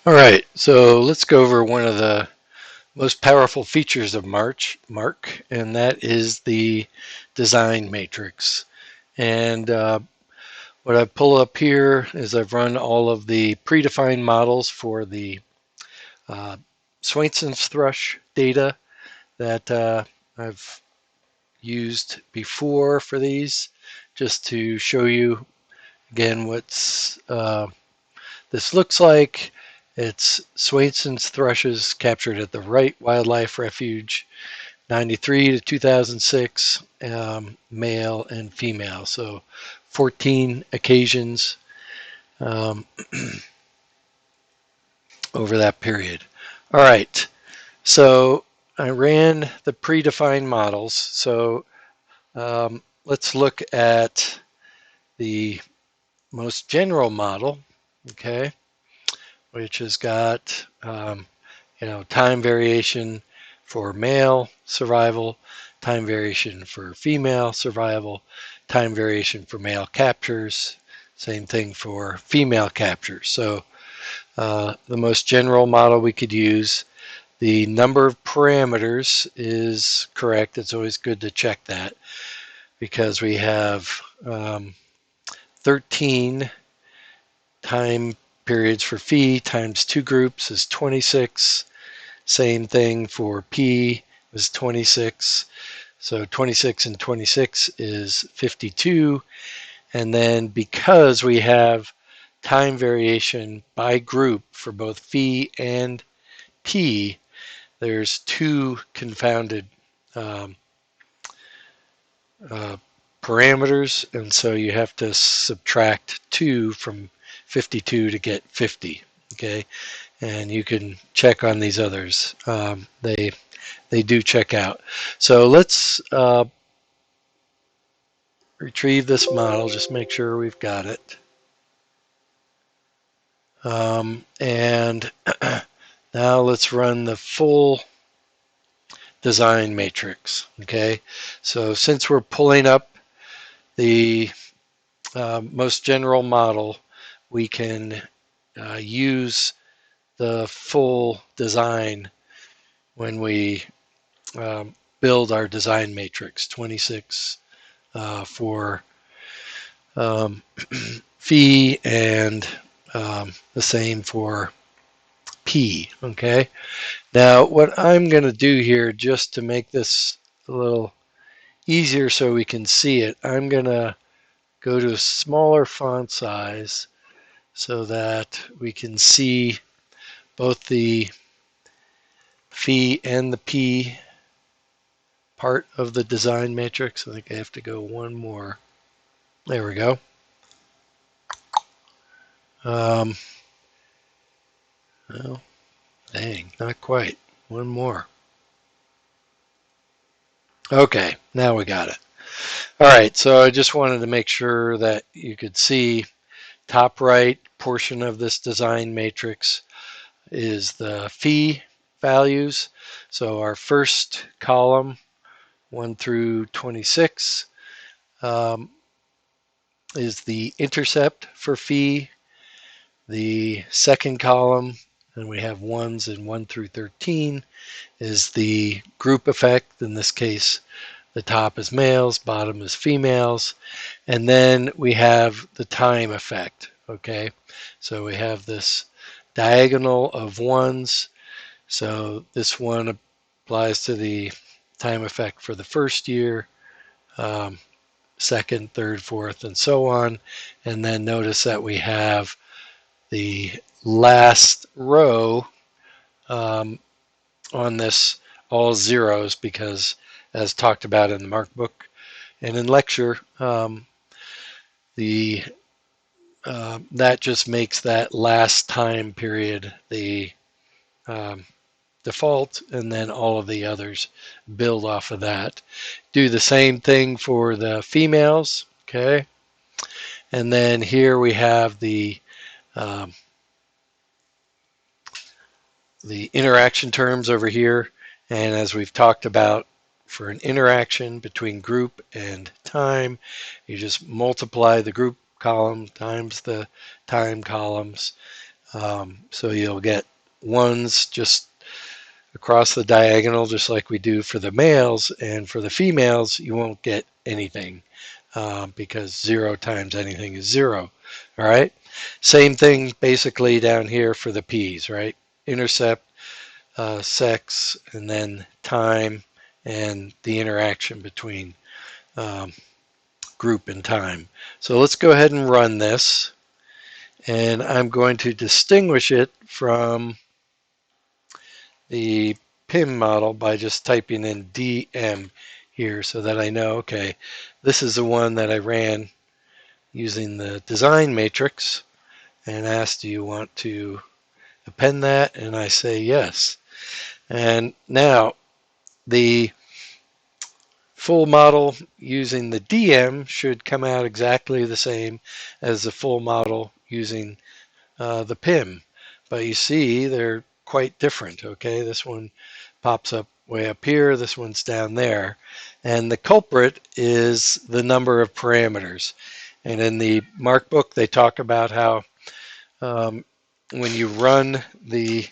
All right, so let's go over one of the most powerful features of Mark, and that is the design matrix. And what I pull up here is I've run all of the predefined models for the uh, Swainson's thrush data that I've used before for these, just to show you again what's this looks like. It's Swainson's thrushes captured at the Wright Wildlife Refuge, 93 to 2006, male and female. So 14 occasions um, over that period. All right, so I ran the predefined models. So let's look at the most general model, okay, which has got time variation for male survival, time variation for female survival, time variation for male captures, same thing for female captures. So the most general model we could use, the number of parameters is correct. It's always good to check that because we have 13 time periods for phi times two groups is 26. Same thing for P is 26. So 26 and 26 is 52. And then because we have time variation by group for both phi and P, there's two confounded um, uh, parameters. And so you have to subtract 2 from 52 to get 50. Okay. And you can check on these others. They do check out. So let's retrieve this model, just make sure we've got it. And now let's run the full design matrix. Okay, so since we're pulling up the most general model, we can use the full design when we build our design matrix. 26 for phi and the same for P. Okay. Now, what I'm going to do here, just to make this a little easier so we can see it, I'm going to go to a smaller font size so that we can see both the phi and the P part of the design matrix. I think I have to go one more. There we go. Um, well, dang, not quite. One more. Okay, now we got it. All right, so I just wanted to make sure that you could see top right portion of this design matrix is the phi values. So our first column, 1 through 26, um, is the intercept for phi. The second column, and we have ones in 1 through 13, is the group effect. In this case, the top is males, bottom is females. And then we have the time effect, okay? So we have this diagonal of ones. So this one applies to the time effect for the first year, second, third, fourth, and so on. And then notice that we have the last row um, on this all zeros because, as talked about in the Mark book and in lecture, the that just makes that last time period the um, default, and then all of the others build off of that. Do the same thing for the females, okay? And then here we have um, the interaction terms over here. And as we've talked about, for an interaction between group and time, you just multiply the group column times the time columns. So you'll get ones just across the diagonal, just like we do for the males, and for the females, you won't get anything because 0 times anything is 0. All right. Same thing basically down here for the P's, right? Intercept, sex, and then time, and the interaction between um, group and time. So let's go ahead and run this. And I'm going to distinguish it from the PIM model by just typing in DM here so that I know, okay, this is the one that I ran using the design matrix and asked, do you want to append that? And I say yes. And now the full model using the DM should come out exactly the same as the full model using the PIM. But you see, they're quite different, okay? This one pops up way up here, this one's down there. And the culprit is the number of parameters. And in the mark book, they talk about how when you run the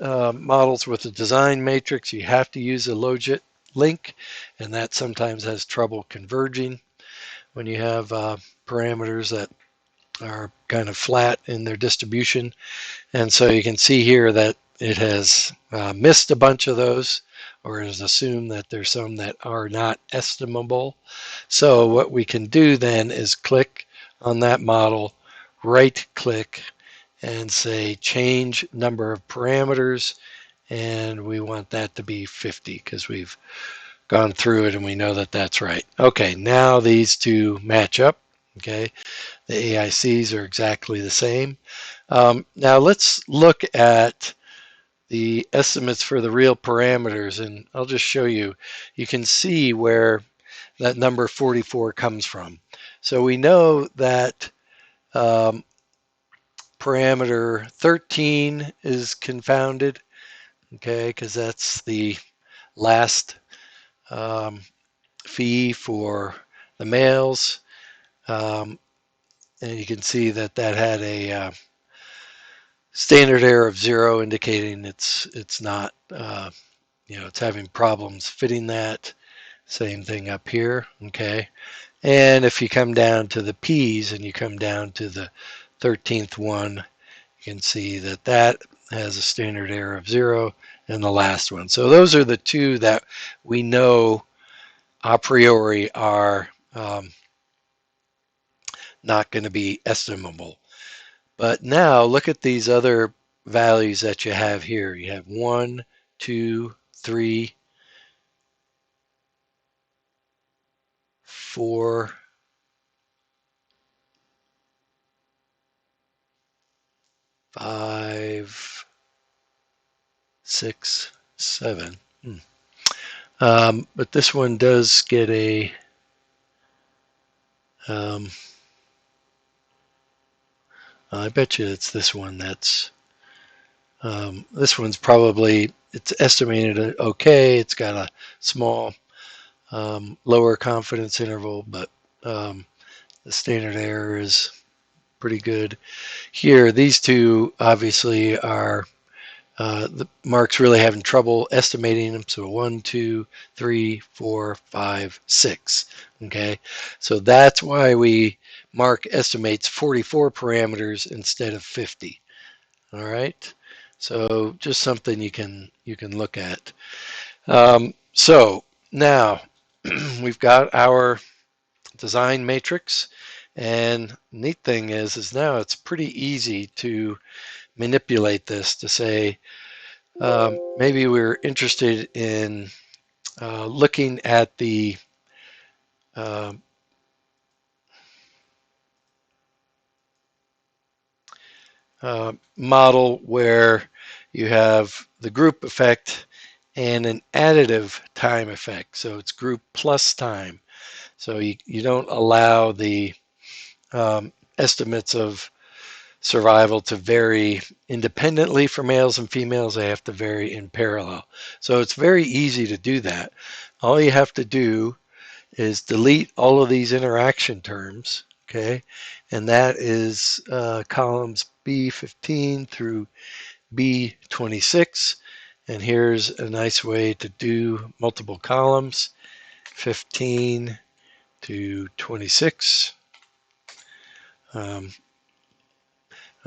models with the design matrix, you have to use a logit link, and that sometimes has trouble converging when you have parameters that are kind of flat in their distribution. And so you can see here that it has missed a bunch of those, or has assumed that there's some that are not estimable. So what we can do then is click on that model, right click, and say change number of parameters, and we want that to be 50 because we've gone through it and we know that that's right. Okay, now these two match up. Okay, the AICs are exactly the same. Now let's look at the estimates for the real parameters, and I'll just show you. You can see where that number 44 comes from. So we know that parameter 13 is confounded, okay, because that's the last phi for the males. And you can see that that had a standard error of 0, indicating it's not, it's having problems fitting that. Same thing up here, okay? And if you come down to the P's and you come down to the 13th one, you can see that that has a standard error of 0, and the last one. So those are the two that we know a priori are not going to be estimable. But now look at these other values that you have here. You have 1, 2, 3, 4, 5, 6, 7. But this one does get a I bet you it's this one that's this one's probably, it's estimated okay. It's got a small lower confidence interval, but the standard error is pretty good. Here, these two obviously are the Mark's really having trouble estimating them. So 1, 2, 3, 4, 5, 6. Okay, so that's why Mark estimates 44 parameters instead of 50. All right, so just something you can look at. So now we've got our design matrix, and neat thing is now it's pretty easy to manipulate this to say maybe we're interested in looking at the uh, model where you have the group effect and an additive time effect. So it's group plus time. So you don't allow the estimates of survival to vary independently for males and females. They have to vary in parallel. So it's very easy to do that. All you have to do is delete all of these interaction terms, okay? And that is columns B15 through B26. And here's a nice way to do multiple columns, 15 to 26. I'm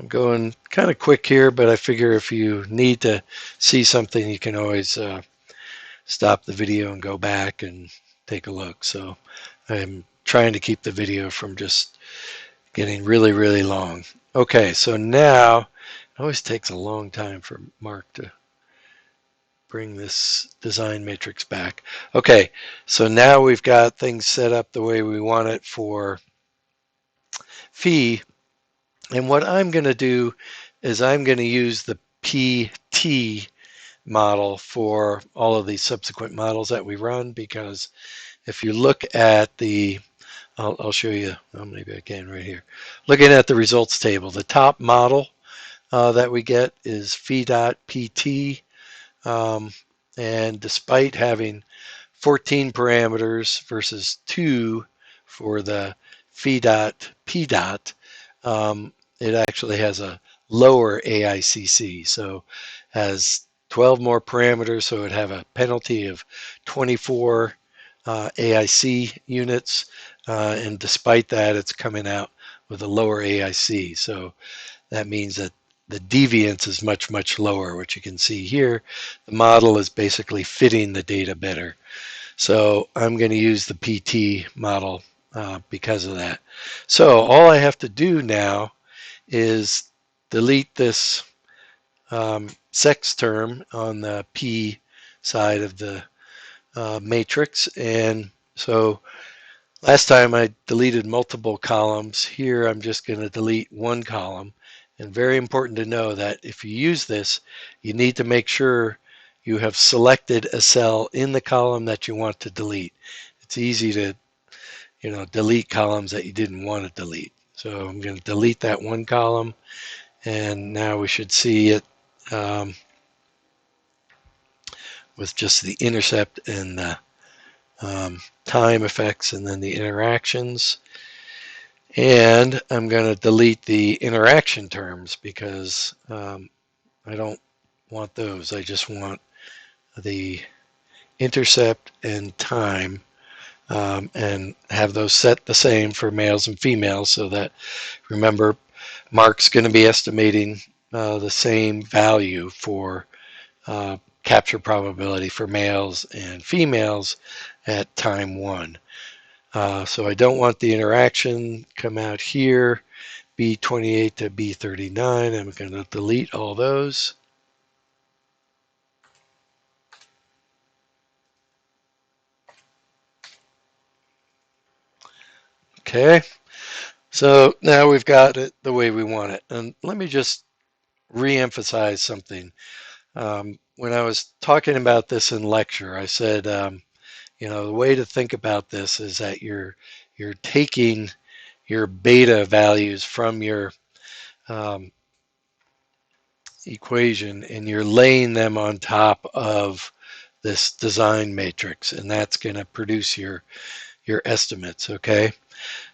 going kind of quick here, but I figure if you need to see something, you can always stop the video and go back and take a look. So I'm trying to keep the video from just getting really, really long. Okay, so now it always takes a long time for Mark to bring this design matrix back. Okay, so now we've got things set up the way we want it for phi. And what I'm going to do is I'm going to use the PT model for all of these subsequent models that we run, because if you look at the, I'll show you, oh, maybe I can right here. Looking at the results table, the top model that we get is phi.pt. And despite having 14 parameters versus 2 for the phi dot p dot, it actually has a lower AICC, so has 12 more parameters, so it would have a penalty of 24 AIC units, and despite that, it's coming out with a lower AIC. So that means that the deviance is much, much lower, which you can see here. The model is basically fitting the data better. So I'm going to use the PT model because of that. So all I have to do now is delete this sex term on the P side of the matrix. And so last time I deleted multiple columns. Here I'm just going to delete one column. And very important to know that if you use this, you need to make sure you have selected a cell in the column that you want to delete. It's easy to, delete columns that you didn't want to delete. So I'm going to delete that one column, and now we should see it with just the intercept and the time effects and then the interactions. And I'm going to delete the interaction terms because I don't want those. I just want the intercept and time, and have those set the same for males and females, so that, remember, Mark's going to be estimating the same value for capture probability for males and females at time 1. So I don't want the interaction come out here, B28 to B39. I'm going to delete all those. Okay, so now we've got it the way we want it. And let me just re-emphasize something. When I was talking about this in lecture, I said, the way to think about this is that you're taking your beta values from your equation and you're laying them on top of this design matrix, and that's going to produce your estimates. Okay,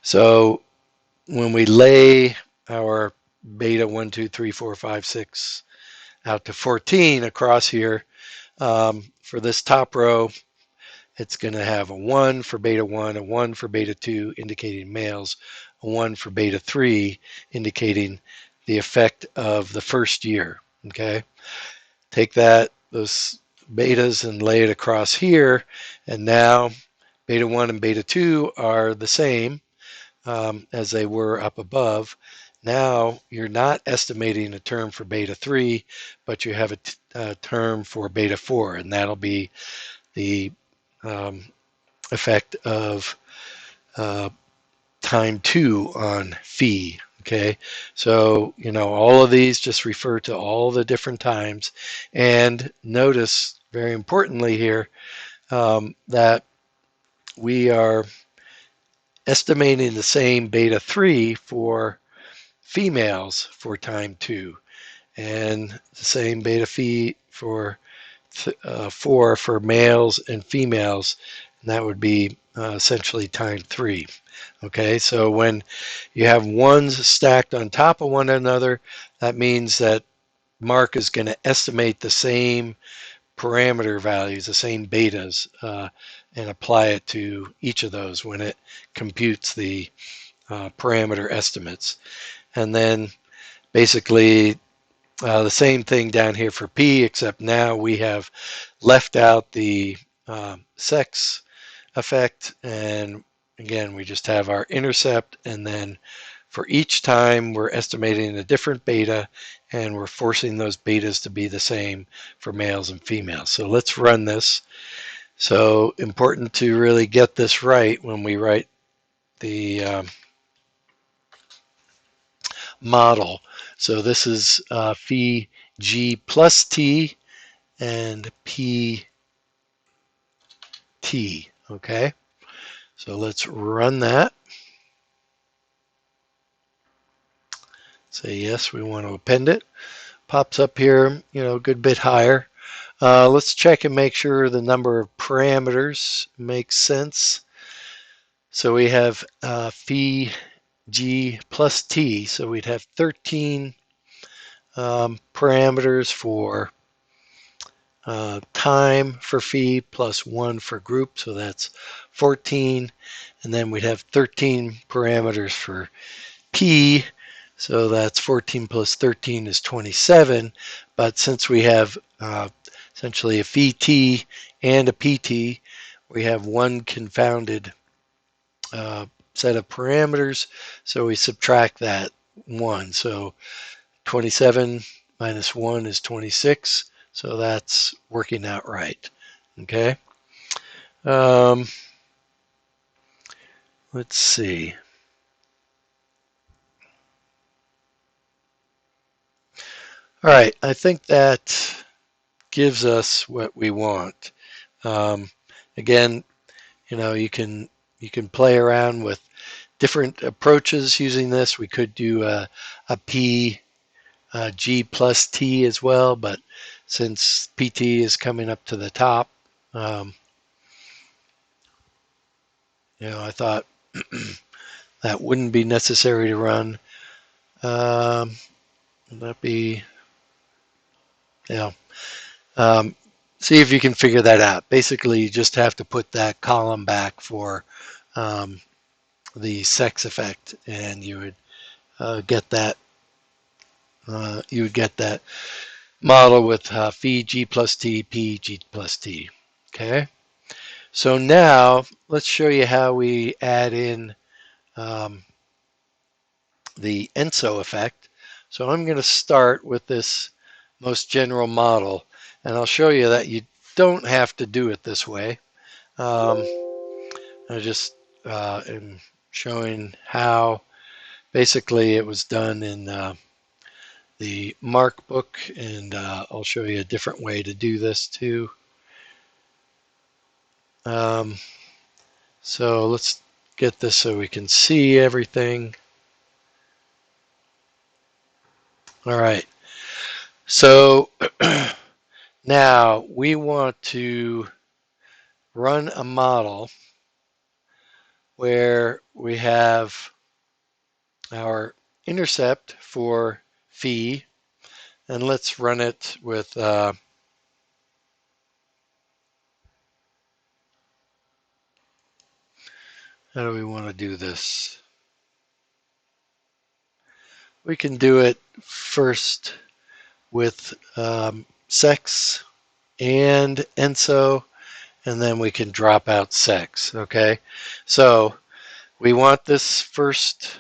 so when we lay our beta 1, 2, 3, 4, 5, 6 out to 14 across here, for this top row, it's going to have a 1 for beta 1, a 1 for beta 2, indicating males, a 1 for beta 3, indicating the effect of the first year. Okay, take those betas and lay it across here, and now beta 1 and beta 2 are the same as they were up above. Now you're not estimating a term for beta 3, but you have a term for beta 4, and that'll be the effect of time 2 on phi. Okay, so all of these just refer to all the different times, and notice very importantly here that we are estimating the same beta 3 for females for time 2, and the same beta phi for 4 for males and females, and that would be essentially times 3. Okay, so when you have ones stacked on top of one another, that means that Mark is going to estimate the same parameter values, the same betas, and apply it to each of those when it computes the parameter estimates. And then basically the same thing down here for P, except now we have left out the sex effect, and again we just have our intercept, and then for each time we're estimating a different beta, and we're forcing those betas to be the same for males and females. So let's run this. So important to really get this right when we write the model. So this is phi g plus t and pt. Okay, so let's run that. Say yes, we want to append it. Pops up here, a good bit higher. Let's check and make sure the number of parameters makes sense. So we have phi g plus t, so we'd have 13 parameters for time for phi plus 1 for group, so that's 14. And then we'd have 13 parameters for p, so that's 14 plus 13 is 27. But since we have essentially a phi t and a pt, we have one confounded set of parameters, so we subtract that 1. So 27 minus 1 is 26, so that's working out right. Okay. Um, let's see. All right, I think that gives us what we want. Again, you can play around with different approaches using this. We could do a p g plus t as well, but since pt is coming up to the top, I thought that wouldn't be necessary to run. That'd be, yeah. See if you can figure that out. Basically, you just have to put that column back for the sex effect, and you would get that. You would get that model with phi g plus t, p g plus t. Okay. So now let's show you how we add in the ENSO effect. So I'm going to start with this most general model, and I'll show you that you don't have to do it this way. I just am showing how basically it was done in the Mark book, and I'll show you a different way to do this too. So let's get this so we can see everything. All right. So now we want to run a model where we have our intercept for phi, and let's run it with how do we want to do this? We can do it first with sex and ENSO, and then we can drop out sex. Okay, so we want this first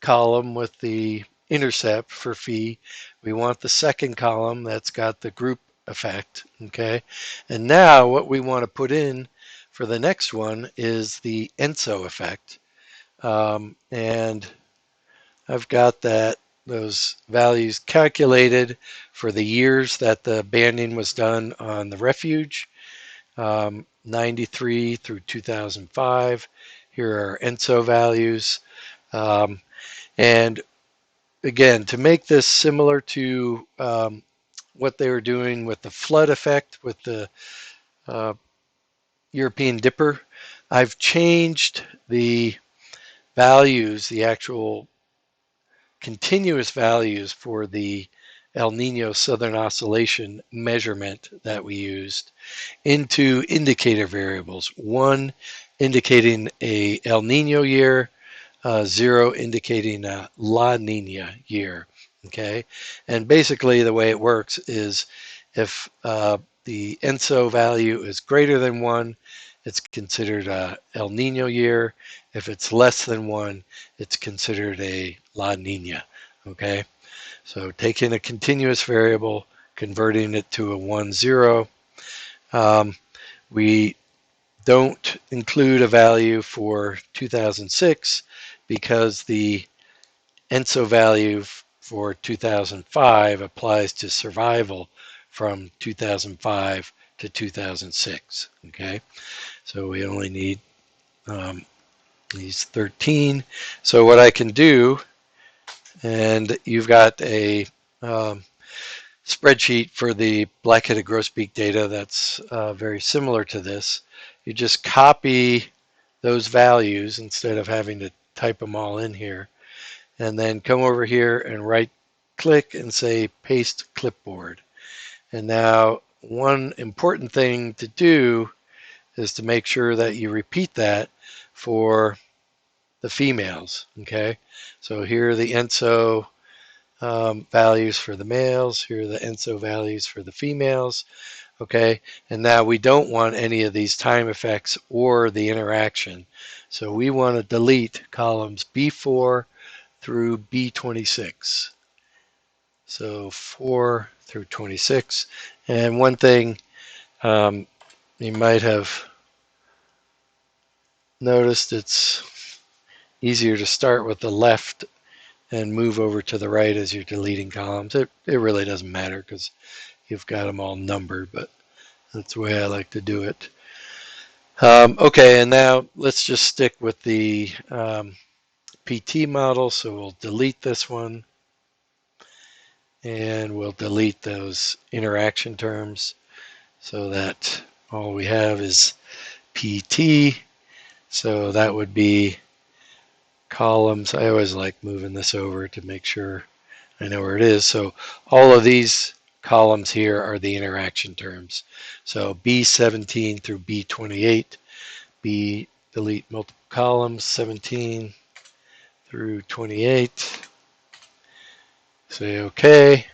column with the intercept for phi. We want the second column that's got the group effect. Okay, and now what we want to put in for the next one is the ENSO effect, and I've got those values calculated for the years that the banding was done on the refuge, 93 through 2005. Here are ENSO values. And again, to make this similar to what they were doing with the flood effect with the uh, European dipper, I've changed the values, the actual continuous values for the El Nino Southern Oscillation measurement that we used into indicator variables. One indicating a El Nino year, 0 indicating a La Nina year. Okay, and basically the way it works is if the ENSO value is greater than 1, it's considered a El Nino year. If it's less than 1, it's considered a La Nina. Okay, so taking a continuous variable, converting it to a 1, 0. We don't include a value for 2006 because the ENSO value for 2005 applies to survival from 2005 to 2006. Okay, so we only need these 13. So what I can do, and you've got a spreadsheet for the black-headed grosbeak data that's very similar to this. You just copy those values instead of having to type them all in here, and then come over here and right click and say paste clipboard. And now one important thing to do is to make sure that you repeat that for the females. Okay, so here are the ENSO values for the males, here are the ENSO values for the females. Okay, and now we don't want any of these time effects or the interaction, so we want to delete columns B4 through B26. So 4 through 26. And one thing you might have noticed, it's easier to start with the left and move over to the right as you're deleting columns. It really doesn't matter because you've got them all numbered, but that's the way I like to do it. Okay, and now let's just stick with the PT model. So we'll delete this one, and we'll delete those interaction terms so that all we have is PT. So that would be columns. I always like moving this over to make sure I know where it is. So all of these columns here are the interaction terms. So B17 through B28, B delete multiple columns, 17 through 28. Say OK.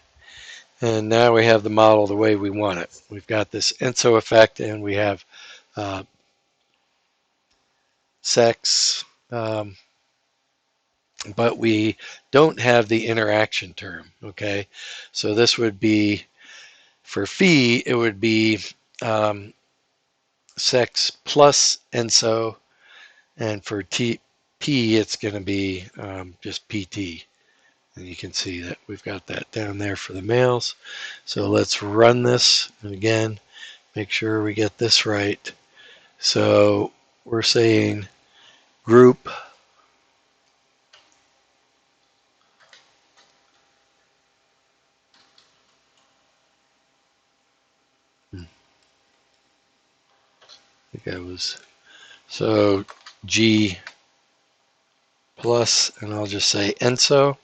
And now we have the model the way we want it. We've got this ENSO effect, and we have sex, but we don't have the interaction term. Okay, so this would be for phi, it would be sex plus ENSO, and for P, it's going to be just PT. And you can see that we've got that down there for the males. So let's run this, and again, make sure we get this right. So we're saying group I think I was, so G plus, and I'll just say ENSO.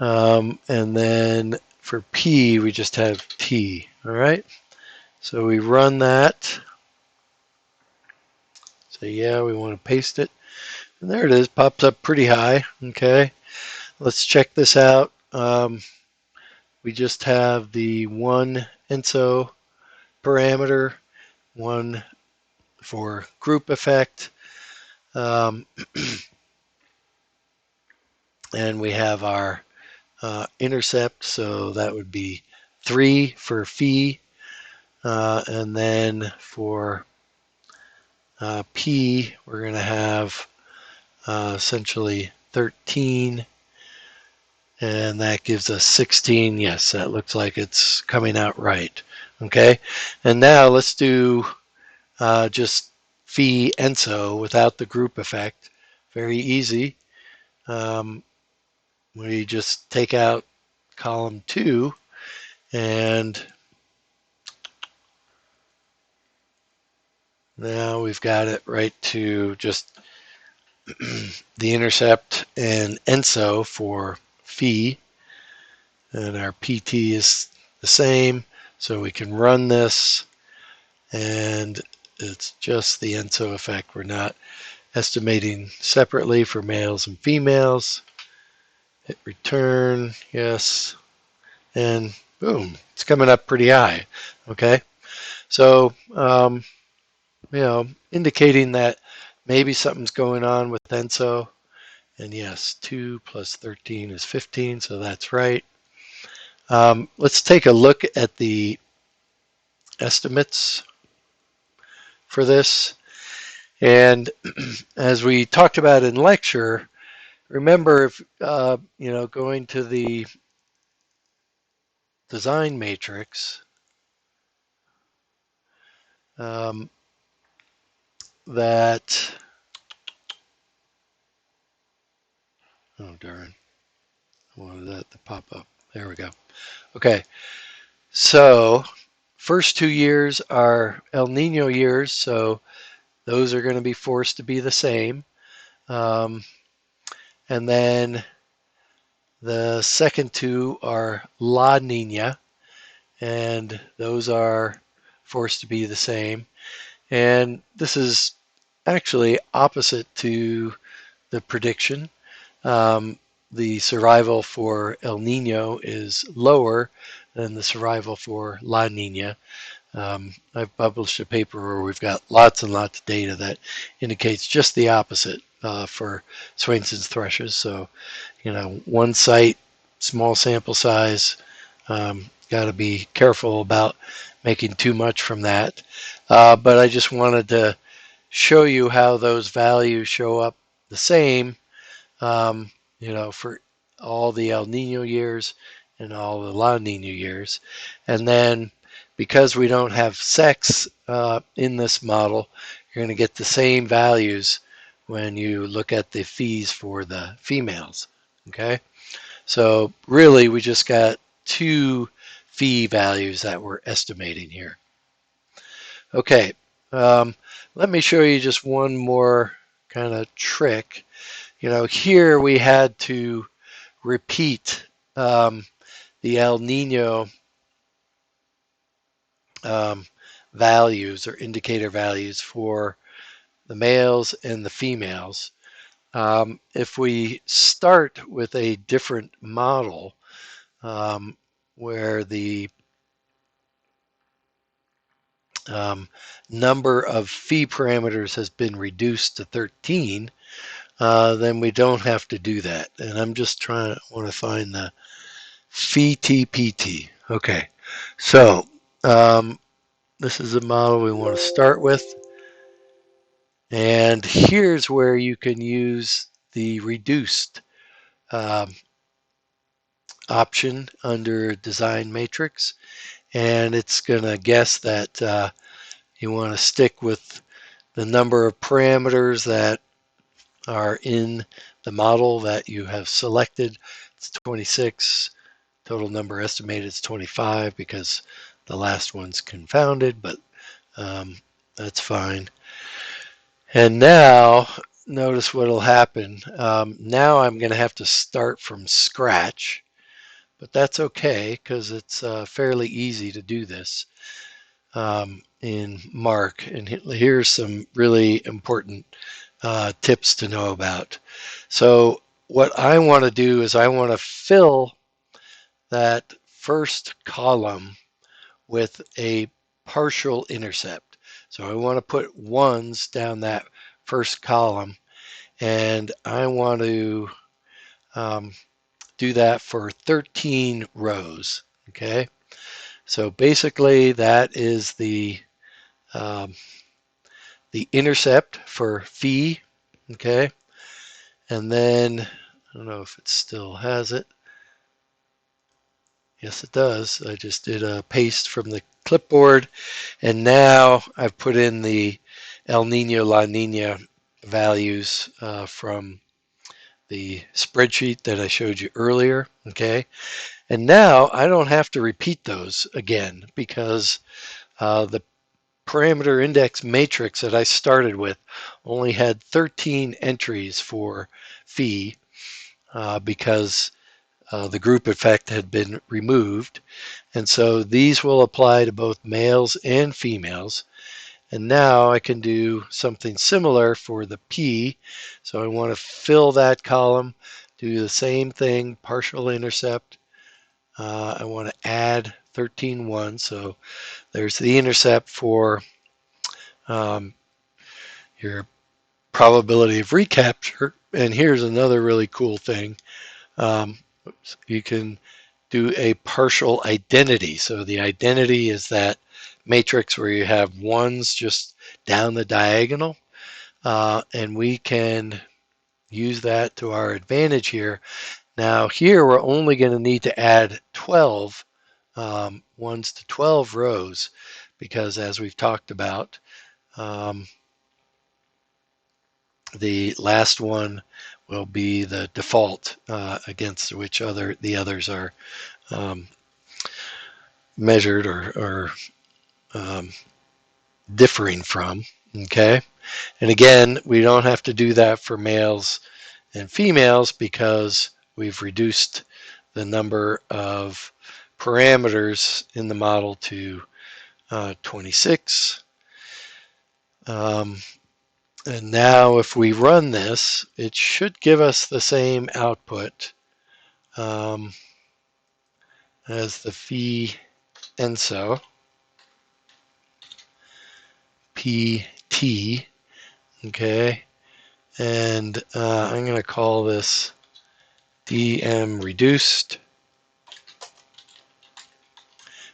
And then for P, we just have T. All right. So we run that. So yeah, we want to paste it. And there it is, pops up pretty high. Okay. Let's check this out. We just have the one ENSO parameter, one for group effect. And we have our intercept, so that would be 3 for phi, and then for p, we're going to have essentially 13, and that gives us 16. Yes, that looks like it's coming out right. Okay, and now let's do just phi ENSO without the group effect. Very easy. We just take out column 2 and Now we've got it right to just the intercept and ENSO for phi, and our PT is the same, so we can run this, and it's just the ENSO effect. We're not estimating separately for males and females. Hit return, yes, and boom, it's coming up pretty high. Okay, so indicating that maybe something's going on with ENSO. And yes, 2 plus 13 is 15, so that's right. Let's take a look at the estimates for this. And as we talked about in lecture, remember if going to the design matrix, um, that oh darn, I wanted that to pop up. There we go. Okay, so first 2 years are El Nino years, so those are going to be forced to be the same. And then the second two are La Nina, and those are forced to be the same. And this is actually opposite to the prediction. Um, the survival for El Nino is lower than the survival for La Nina. I've published a paper where we've got lots and lots of data that indicates just the opposite for Swainson's thrushes. So, one site, small sample size, got to be careful about making too much from that. But I just wanted to show you how those values show up the same, for all the El Nino years and all the La Nina years. And then because we don't have sex in this model, you're going to get the same values when you look at the fees for the females. Okay, so really we just got two fee values that we're estimating here. Okay, let me show you just one more kind of trick. Here we had to repeat the El Nino um, values or indicator values for the males and the females. If we start with a different model where the number of phi parameters has been reduced to 13, then we don't have to do that. And I'm just want to find the phi TPT. Okay, so this is a model we want to start with. And here's where you can use the reduced option under design matrix. And it's going to guess that you want to stick with the number of parameters that are in the model that you have selected. It's 26. Total number estimated is 25 because the last one's confounded, but that's fine. And now, notice what will happen. Now I'm going to have to start from scratch, but that's okay because it's fairly easy to do this in Mark. And here's some really important tips to know about. So what I want to do is I want to fill that first column with a partial intercept. So I want to put ones down that first column, and I want to do that for 13 rows. Okay, so basically that is um, the intercept for phi. Okay, and then I don't know if it still has it. Yes, it does. I just did a paste from the clipboard, and now I've put in the El Nino La Nina values from the spreadsheet that I showed you earlier. Okay, and now I don't have to repeat those again because the parameter index matrix that I started with only had 13 entries for phi because the group effect had been removed. And so these will apply to both males and females. And now I can do something similar for the P. So I want to fill that column, do the same thing, partial intercept. I want to add 13.1. So there's the intercept for um, your probability of recapture. And here's another really cool thing. You can do a partial identity. So the identity is that matrix where you have ones just down the diagonal. And we can use that to our advantage here. Now here we're only going to need to add 12 ones to 12 rows because as we've talked about, the last one will be the default against which the others are measured or um, differing from. Okay, and again, we don't have to do that for males and females because we've reduced the number of parameters in the model to 26. And now if we run this, it should give us the same output as the phi ENSO, PT, okay? And I'm going to call this DM reduced,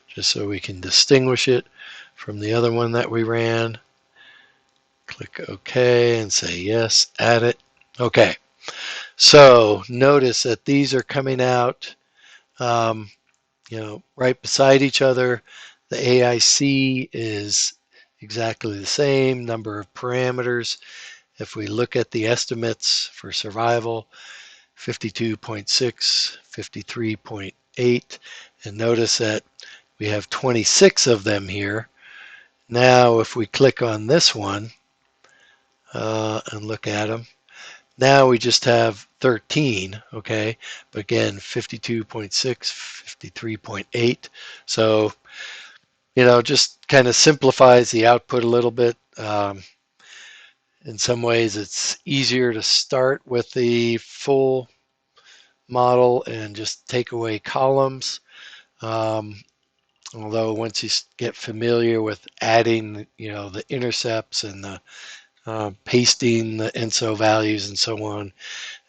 just so we can distinguish it from the other one that we ran. Click OK and say yes, add it. Okay, so notice that these are coming out right beside each other. The AIC is exactly the same number of parameters. If we look at the estimates for survival, 52.6, 53.8, and notice that we have 26 of them here. Now if we click on this one and look at them, now we just have 13, okay? But again, 52.6, 53.8. So, just kind of simplifies the output a little bit. In some ways, it's easier to start with the full model and just take away columns. Although once you get familiar with adding, the intercepts and the pasting the ENSO values and so on,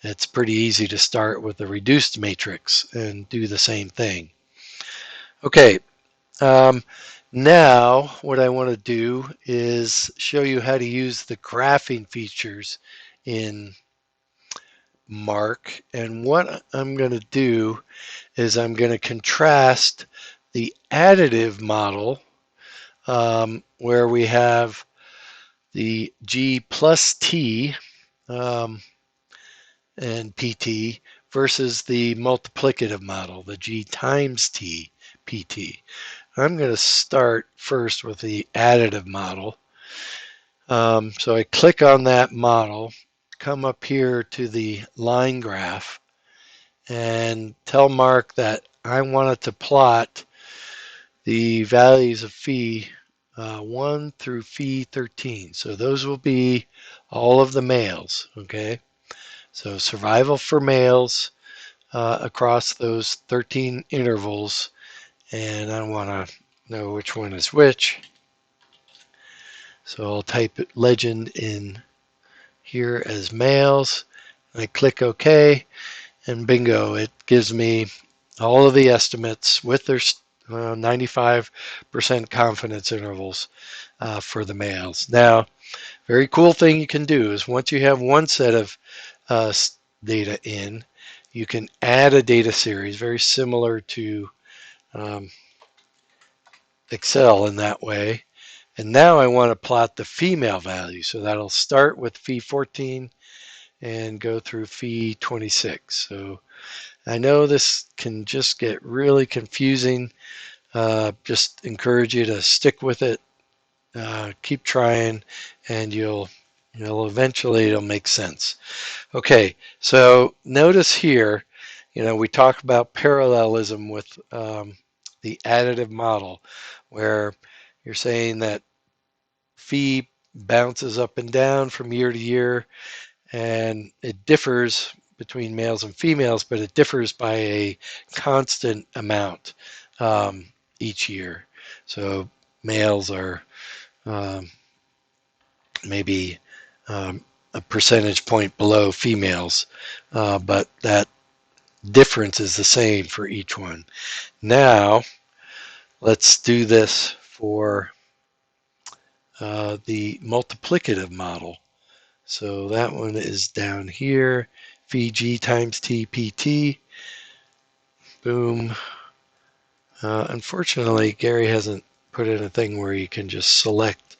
it's pretty easy to start with a reduced matrix and do the same thing. Okay, now what I want to do is show you how to use the graphing features in Mark. And what I'm going to do is I'm going to contrast the additive model where we have the G plus T and PT versus the multiplicative model, the G times T PT. I'm going to start first with the additive model. So I click on that model, come up here to the line graph, and tell Mark that I wanted to plot the values of phi 1 through phi 13. So those will be all of the males, okay? So survival for males across those 13 intervals, and I want to know which one is which. So I'll type legend in here as males. I click OK, and bingo, it gives me all of the estimates with their 95% confidence intervals for the males. Now, very cool thing you can do is once you have one set of data in, you can add a data series very similar to Excel in that way. And now I want to plot the female value. So that'll start with phi 14 and go through phi 26. So I know this can just get really confusing. Just encourage you to stick with it keep trying, and you'll eventually it'll make sense. Okay, so notice here, we talk about parallelism with the additive model, where you're saying that phi bounces up and down from year to year, and it differs between males and females, but it differs by a constant amount um, each year. So males are um, maybe a percentage point below females, but that difference is the same for each one. Now, let's do this for the multiplicative model. So that one is down here, VG times TPT. Boom. Unfortunately, Gary hasn't put in a thing where you can just select,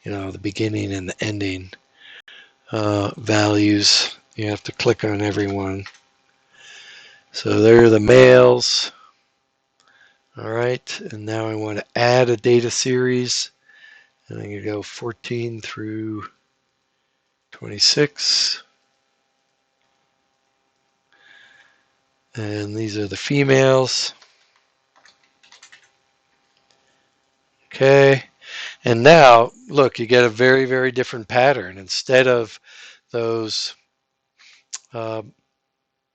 the beginning and the ending values. You have to click on every one. So there are the males. All right, and now I want to add a data series. And I'm going to go 14 through 26. And these are the females. Okay, and now look, you get a very, very different pattern. Instead of those uh,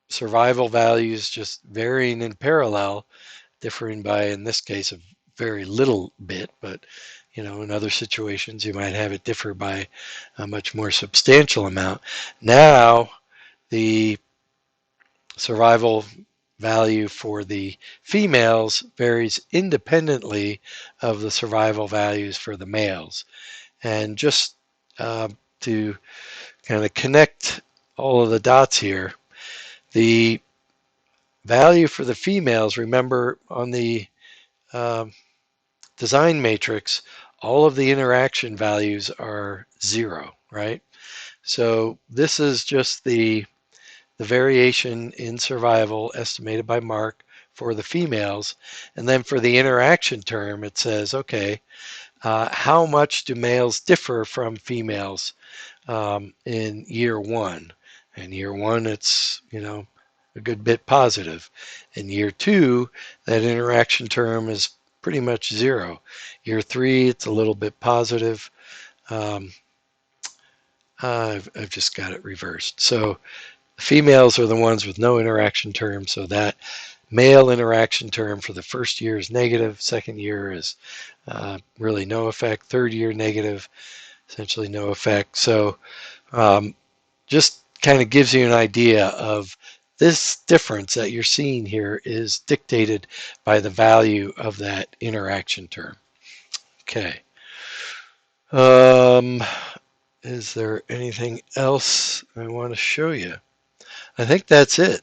survival values just varying in parallel, differing by, in this case, a very little bit, but in other situations you might have it differ by a much more substantial amount. Now the survival value for the females varies independently of the survival values for the males. And just to kind of connect all of the dots here, the value for the females, remember on the um, design matrix, all of the interaction values are 0, right? So this is just the variation in survival estimated by Mark for the females. And then for the interaction term, it says, okay, how much do males differ from females in year one? In year one, it's, a good bit positive. In year two, that interaction term is pretty much 0. Year three, it's a little bit positive. Um, I've just got it reversed. So females are the ones with no interaction term, so that male interaction term for the first year is negative, second year is really no effect, third year negative, essentially no effect. So just kind of gives you an idea of this difference that you're seeing here is dictated by the value of that interaction term. Okay. Um, is there anything else I want to show you? I think that's it.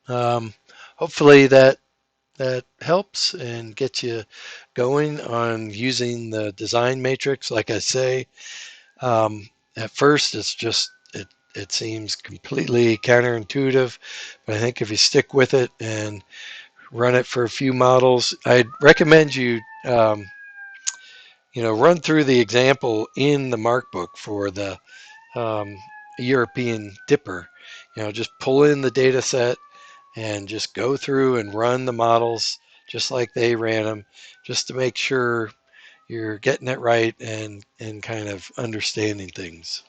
Um, hopefully that helps and gets you going on using the design matrix. Like I say, at first it seems completely counterintuitive, but I think if you stick with it and run it for a few models, I'd recommend you run through the example in the Mark book for the um, European dipper. Just pull in the data set and just go through and run the models just like they ran them, just to make sure you're getting it right and kind of understanding things.